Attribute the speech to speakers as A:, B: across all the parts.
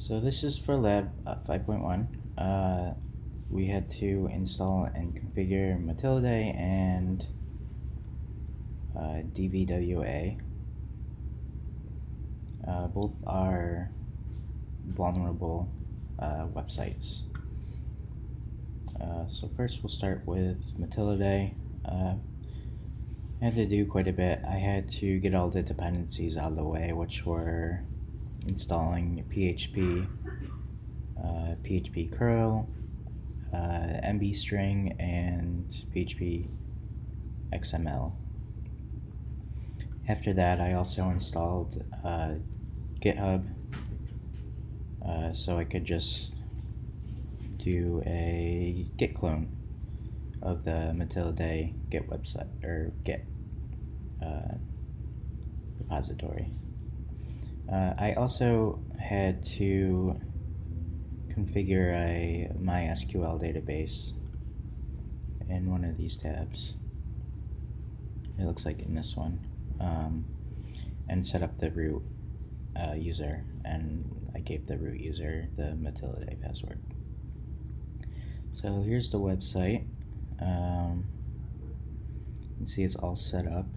A: So this is for lab 5.1. We had to install and configure Mutillidae and DVWA. Both are vulnerable websites. So first we'll start with Mutillidae. I had to do quite a bit. I had to get all the dependencies out of the way, which were installing PHP, PHP curl, MB string, and PHP XML. After that, I also installed GitHub, so I could just do a git clone of the Mutillidae Git website or Git repository. I also had to configure a MySQL database in one of these tabs. It looks like in this one, and set up the root user, and I gave the root user the Mutillidae password. So here's the website. You can see it's all set up.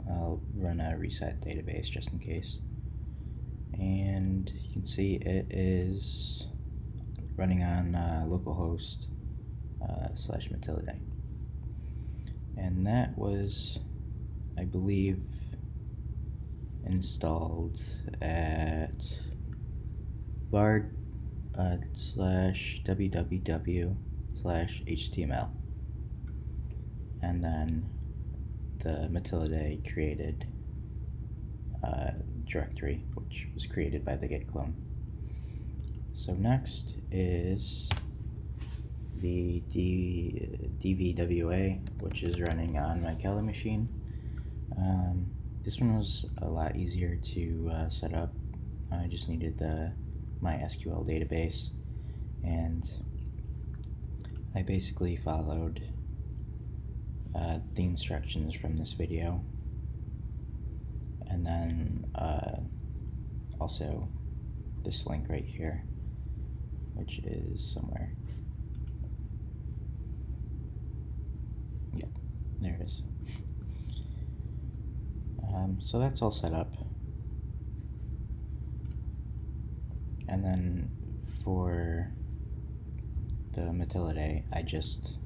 A: I'll run a reset database just in case. And you can see it is running on localhost /Mutillidae. And that was, I believe, installed at bard/www/html, and then the Mutillidae created directory, which was created by the git clone. So next is the DVWA, which is running on my Kali machine. This one was a lot easier to set up. I just needed the MySQL database, and I basically followed the instructions from this video, and then also this link right here, which is somewhere. Yep, there it is. So that's all set up. And then for the Mutillidae, I just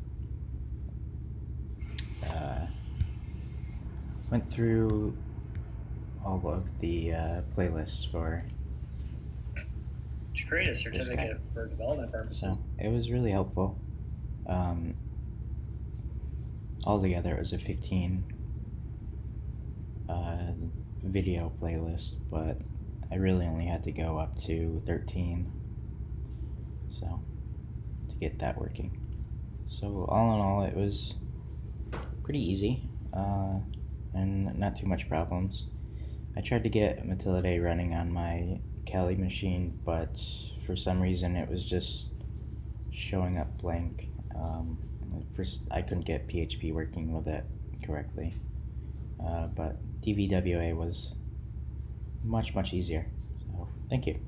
A: went through all of the playlists for
B: to create a certificate for development purposes.
A: So it was really helpful. Altogether, it was a 15 video playlist, but I really only had to go up to 13, so to get that working. So all in all, it was pretty easy and not too much problems. I tried to get Mutillidae running on my Kali machine, but for some reason it was just showing up blank. First, I couldn't get PHP working with it correctly, but DVWA was much easier. So thank you.